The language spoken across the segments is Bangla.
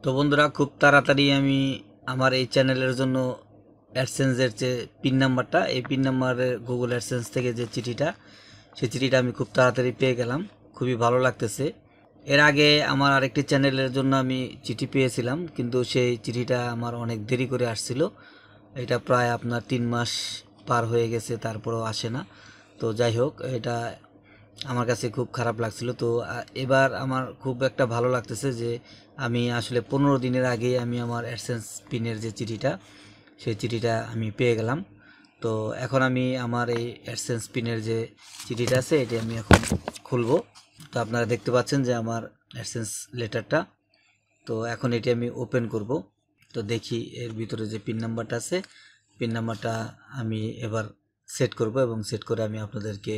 তো বন্ধুরা, খুব তাড়াতাড়ি আমি আমার এই চ্যানেলের জন্য অ্যাডসেন্সের যে পিন নাম্বারটা, এই পিন নাম্বারের গুগল অ্যাডসেন্স থেকে যে চিঠিটা, সেই চিঠিটা আমি খুব তাড়াতাড়ি পেয়ে গেলাম। খুবই ভালো লাগতেছে। এর আগে আমার আরেকটি চ্যানেলের জন্য আমি চিঠি পেয়েছিলাম, কিন্তু সেই চিঠিটা আমার অনেক দেরি করে আসছিল। এটা প্রায় আপনার 3 মাস পার হয়ে গেছে, তারপরেও আসে না। তো যাই হোক, এটা আমার কাছে খুব খারাপ লাগছিল। তো এবার আমার খুব একটা ভালো লাগতেছে যে আমি আসলে 15 দিনের আগে আমি আমার অ্যাডসেন্স পিনের যে চিঠিটা, সেই চিঠিটা আমি পেয়ে গেলাম। তো এখন আমি আমার এই অ্যাডসেন্স পিনের যে চিঠিটা আছে, এটি আমি এখন খুলব। তো আপনারা দেখতে পাচ্ছেন যে আমার অ্যাডসেন্স লেটারটা। তো এখন এটি আমি ওপেন করব। তো দেখি এর ভিতরে যে পিন নাম্বারটা আছে, পিন নাম্বারটা আমি এবার সেট করব, এবং সেট করে আমি আপনাদেরকে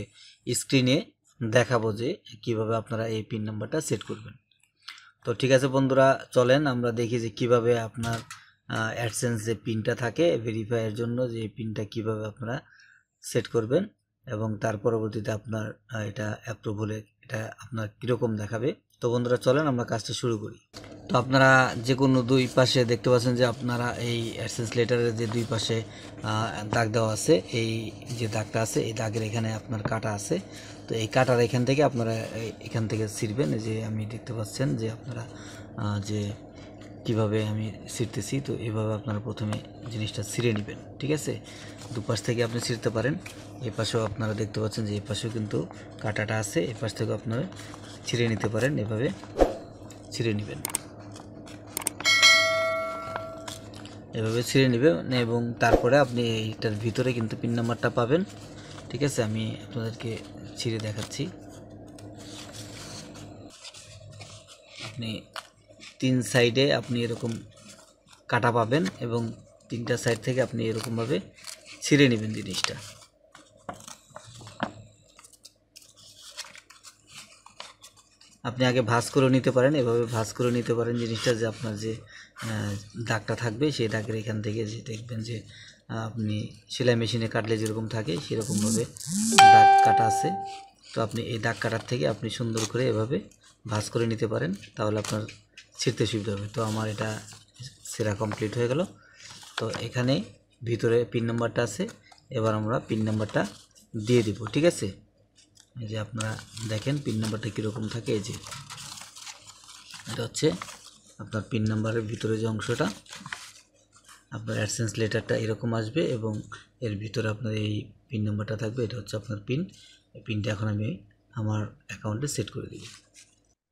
স্ক্রিনে দেখাবো যে কিভাবে আপনারা এই পিন নাম্বারটা সেট করবেন। তো ঠিক আছে বন্ধুরা, চলেন আমরা দেখি যে কিভাবে আপনার অ্যাডসেন্স যে পিনটা থাকে ভেরিফাইয়ের জন্য, যে পিনটা কিভাবে আপনারা সেট করবেন, এবং তার পরবর্তীতে আপনার এটা অ্যাপ্রুভ হলে এটা আপনার কীরকম দেখাবে। তো বন্ধুরা, চলেন আমরা কাজটা শুরু করি। তো আপনারা যে কোনো দুই পাশে দেখতে পাচ্ছেন যে আপনারা এই অ্যাডসেন্স লেটারের যে দুই পাশে দাগ দেওয়া আছে, এই যে দাগটা আছে, এই দাগের এখানে আপনার কাটা আছে। তো এই কাটার এখান থেকে আপনারা এখান থেকে ছিঁড়বেন। যে আমি দেখতে পাচ্ছেন যে আপনারা যে কিভাবে আমি ছিঁড়তেছি, তো এইভাবে আপনারা প্রথমে জিনিসটা ছিঁড়ে নেবেন। ঠিক আছে, দুপাশ থেকে আপনি ছিঁড়তে পারেন। এই পাশেও আপনারা দেখতে পাচ্ছেন যে এই পাশেও কিন্তু কাটাটা আছে, এই পাশ থেকেও আপনারা ছিঁড়ে নিতে পারেন। এভাবে ছিঁড়ে নেবেন, এভাবে ছিঁড়ে নেবেন, এবং তারপরে আপনি এইটার ভিতরে কিন্তু পিন নাম্বারটা পাবেন। ঠিক আছে, আমি আপনাদেরকে ছিঁড়ে দেখাচ্ছি। আপনি 3 সাইডে আপনি এরকম কাটা পাবেন, এবং 3টা সাইড থেকে আপনি এরকমভাবে ছিঁড়ে নেবেন জিনিসটা। আপনি আগে ভাঁজ করে নিতে পারেন, এভাবে ভাঁজ করে নিতে পারেন জিনিসটা, যে আপনার যে দাগটা থাকবে সেই দাগের এখান থেকে যে দেখবেন যে আপনি সেলাই মেশিনে কাটলে যেরকম থাকে সেরকমভাবে দাগ কাটা আছে। তো আপনি এই দাগ কাটার থেকে আপনি সুন্দর করে এভাবে ভাঁজ করে নিতে পারেন, তাহলে আপনার ছিঁড়তে সুবিধা হবে। তো আমার এটা ছেঁড়া কমপ্লিট হয়ে গেল। তো এখানে ভিতরে পিন নাম্বারটা আছে, এবার আমরা পিন নাম্বারটা দিয়ে দিব। ঠিক আছে, এই যে আপনারা দেখেন পিন নাম্বারটা কীরকম থাকে। এই যে এটা হচ্ছে আপনার পিন নাম্বারের ভিতরে যে অংশটা, আপনার অ্যাডসেন্স লেটারটা এরকম আসবে, এবং এর ভিতরে আপনার এই পিন নাম্বারটা থাকবে। এটা হচ্ছে আপনার পিন। এই পিনটা এখন আমি আমার অ্যাকাউন্টে সেট করে দিব।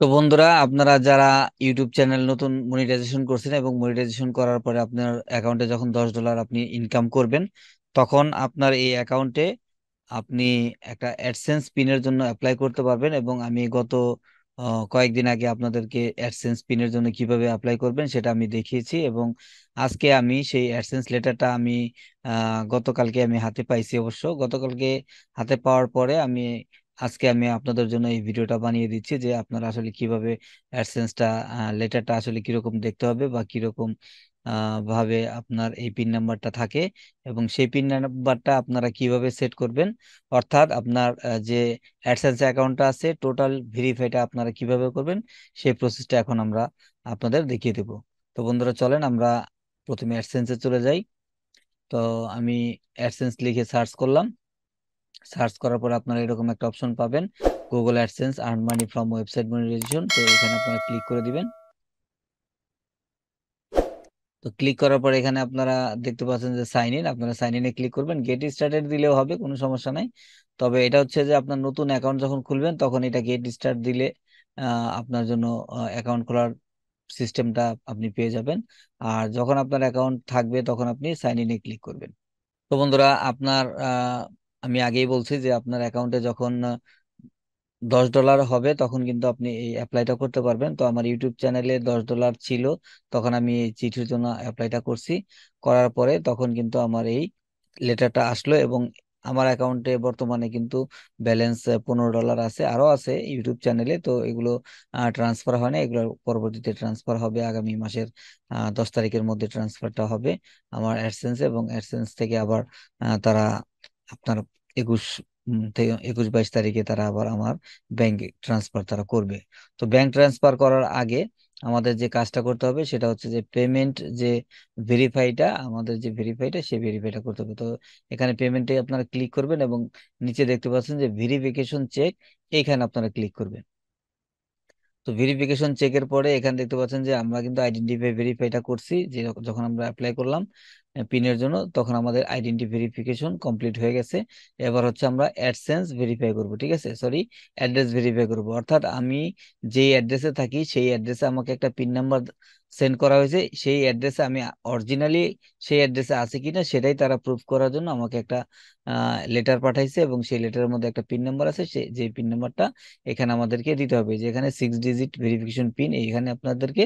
তো বন্ধুরা, আপনারা যারা ইউটিউব চ্যানেল নতুন মনিটাইজেশন করছেন, এবং মনিটাইজেশন করার পরে আপনার অ্যাকাউন্টে যখন $10 আপনি ইনকাম করবেন, তখন আপনার এই অ্যাকাউন্টে আপনি একটা অ্যাডসেন্স পিনের জন্য অ্যাপ্লাই করতে পারবেন। এবং আমি গত কয়েকদিন আগে আপনাদেরকে অ্যাডসেন্স পিনের জন্য কিভাবে অ্যাপ্লাই করবেন সেটা আমি দেখিয়েছি, এবং আজকে আমি সেই অ্যাডসেন্স লেটারটা আমি গতকালকে আমি হাতে পাইছি। অবশ্য গতকালকে হাতে পাওয়ার পরে আমি আজকে আমি আপনাদের জন্য এই ভিডিওটা বানিয়ে দিচ্ছি, যে আপনারা আসলে কিভাবে অ্যাডসেন্সটা লেটারটা আসলে কিরকম দেখতে হবে, বা কিরকম ভাবে আপনার এই পিন নাম্বারটা থাকে, এবং সেই পিন নাম্বারটা আপনারা কিভাবে সেট করবেন, অর্থাৎ আপনার যে অ্যাডসেন্স অ্যাকাউন্টটা আছে টোটাল ভেরিফাইটা আপনারা কিভাবে করবেন, সেই প্রসেসটা এখন আমরা আপনাদের দেখিয়ে দেব। তো বন্ধুরা, চলেন আমরা প্রথমে অ্যাডসেন্সে চলে যাই। তো আমি অ্যাডসেন্স লিখে সার্চ করলাম। সার্চ করার পর আপনারা এরকম একটা অপশন পাবেন, Google AdSense earn money from website monetization. তো এখানে আপনারা ক্লিক করে দিবেন। তো ক্লিক করার পর এখানে আপনারা দেখতে পাচ্ছেন যে সাইন ইন, আপনারা সাইন ইনে ক্লিক করবেন। গেট স্টার্টেড দিলেও হবে, কোনো সমস্যা নাই। তবে এটা হচ্ছে যে আপনার নতুন অ্যাকাউন্ট যখন খুলবেন তখন এটা গেট স্টার্ট দিলে আপনার জন্য অ্যাকাউন্ট খোলার সিস্টেমটা আপনি পেয়ে যাবেন। আর যখন আপনার অ্যাকাউন্ট থাকবে তখন আপনি সাইন ইনে ক্লিক করবেন। তো বন্ধুরা, আপনার আমি আগেই বলছি যে আপনার অ্যাকাউন্টে যখন $10 হবে তখন কিন্তু আপনি এই অ্যাপ্লাইটা করতে পারবেন। তো আমার ইউটিউব চ্যানেলে $10 ছিল, তখন আমি এই চিঠির জন্য অ্যাপ্লাইটা করছি। করার পরে তখন কিন্তু আমার এই লেটারটা আসলো, এবং আমার অ্যাকাউন্টে বর্তমানে কিন্তু ব্যালেন্স $15 আছে, আরো আছে ইউটিউব চ্যানেলে। তো এগুলো ট্রান্সফার হয় না, এগুলো পরবর্তীতে ট্রান্সফার হবে আগামী মাসের 10 তারিখের মধ্যে ট্রান্সফারটা হবে আমার অ্যাডসেন্স, এবং অ্যাডসেন্স থেকে আবার তারা আপনার 21 থেকে 22 তারিখে তারা আবার আমার ব্যাংক ট্রান্সফার তারা করবে। তো ব্যাংক ট্রান্সফার করার আগে আমাদের যে কাজটা করতে হবে সেটা হচ্ছে যে পেমেন্ট যে ভেরিফাইটা, আমাদের যে ভেরিফাইটা সেই ভেরিফাইটা করতে হবে। তো এখানে পেমেন্টে আপনারা ক্লিক করবেন এবং নিচে দেখতে পাচ্ছেন যে ভেরিফিকেশন চেক, এইখানে আপনারা ক্লিক করবেন। তো ভেরিফিকেশন চেকের পরে এখানে দেখতে পাচ্ছেন যে আমরা কিন্তু আইডেন্টিফাই ভেরিফাইটা করছি, যে যখন আমরা অ্যাপ্লাই করলাম পিনের জন্য, তখন আমাদের আইডেন্টি ভেরিফিকেশন কমপ্লিট হয়ে গেছে। এবার হচ্ছে আমরা অ্যাডসেন্স ভেরিফাই করব, ঠিক আছে, সরি, অ্যাড্রেস ভেরিফাই করব। অর্থাৎ আমি যেই অ্যাড্রেসে থাকি সেই অ্যাড্রেসে আমাকে একটা পিন নাম্বার সেন্ড করা হয়েছে, সেই অ্যাড্রেসে আমি অরিজিনালি সেই অ্যাড্রেসে আছে কিনা সেটাই তারা প্রুফ করার জন্য আমাকে একটা লেটার পাঠাইছে, এবং সেই লেটারের মধ্যে একটা পিন নাম্বার আছে, সেই যে পিন নাম্বারটা এখানে আমাদেরকে দিতে হবে, যে এখানে 6 ডিজিট ভেরিফিকেশন পিন এখানে আপনাদেরকে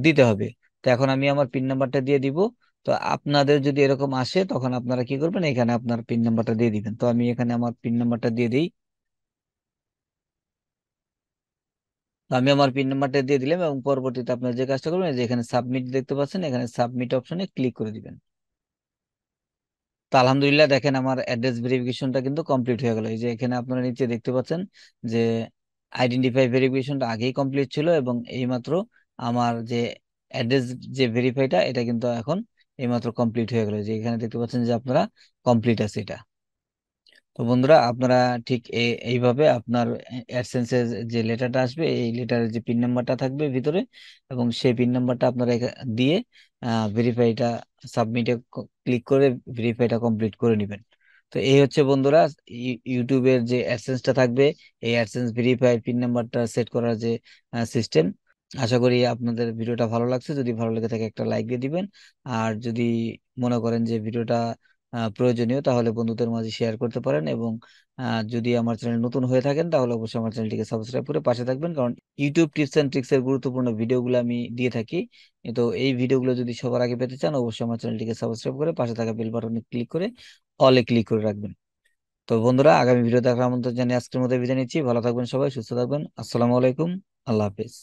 দিতে হবে। তো এখন আমি আমার পিন নাম্বারটা দিয়ে দিব। তো আপনাদের যদি এরকম আসে তখন আপনারা কি করবেন, এখানে আপনার পিন নাম্বারটা দিয়ে দিবেন। তো আমি এখানে আমার পিন নাম্বারটা দিয়ে দিই। তো আমি আমার পিন নাম্বারটা দিয়ে দিলাম, এবং পরবর্তীতে আপনার যে কাজটা করবেন, যে এখানে সাবমিট দেখতে পাচ্ছেন, এখানে সাবমিট অপশনে ক্লিক করে দিবেন। তো আলহামদুলিল্লাহ দেখেন আমার অ্যাড্রেস ভেরিফিকেশনটা কিন্তু কমপ্লিট হয়ে গেল। এই যে এখানে আপনারা নিচে দেখতে পাচ্ছেন যে আইডেন্টিফাই ভেরিফিকেশনটা আগেই কমপ্লিট ছিল, এবং এইমাত্র আমার যে অ্যাড্রেস যে ভেরিফাইটা এটা কিন্তু এখন এইমাত্র কমপ্লিট হয়ে গেল, যে এখানে দেখতে পাচ্ছেন যে আপনারা কমপ্লিট আছে এটা। তো বন্ধুরা আপনারা ঠিক এইভাবে আপনার অ্যাডসেন্সের যে লেটারটা আসবে, এই লেটারের যে পিন নাম্বারটা থাকবে ভিতরে, এবং সেই পিন নাম্বারটা আপনারা দিয়ে ভেরিফাইটা সাবমিটে ক্লিক করে ভেরিফাইটা কমপ্লিট করে নেবেন। তো এই হচ্ছে বন্ধুরা ইউটিউবের যে অ্যাডসেন্সটা থাকবে, এই অ্যাডসেন্স ভেরিফাই পিন নাম্বারটা সেট করার যে সিস্টেম। আশা করি আপনাদের ভিডিওটা ভালো লাগছে। যদি ভালো লেগে থাকে একটা লাইক দিয়ে দিবেন। আর যদি মনে করেন যে ভিডিওটা প্রয়োজনীয়, তাহলে বন্ধুদের মাঝে শেয়ার করতে পারেন। এবং যদি আমার চ্যানেল নতুন হয়ে থাকেন তাহলে অবশ্যই আমার চ্যানেলটিকে সাবস্ক্রাইব করে পাশে থাকবেন, কারণ ইউটিউব টিপস এন্ড ট্রিক্স এর গুরুত্বপূর্ণ ভিডিওগুলো আমি দিয়ে থাকি। তো এই ভিডিওগুলো যদি সবার আগে পেতে চান, অবশ্যই আমার চ্যানেলটিকে সাবস্ক্রাইব করে পাশে থাকা বেল বাটনে ক্লিক করে অলে ক্লিক করে রাখবেন। তো বন্ধুরা আগামী ভিডিও দেখার আমন্ত্রণ জানিয়ে আজকের মতো বিদায় নিচ্ছি। ভালো থাকবেন সবাই, সুস্থ থাকবেন। আসসালামু আলাইকুম, আল্লাহ হাফেজ।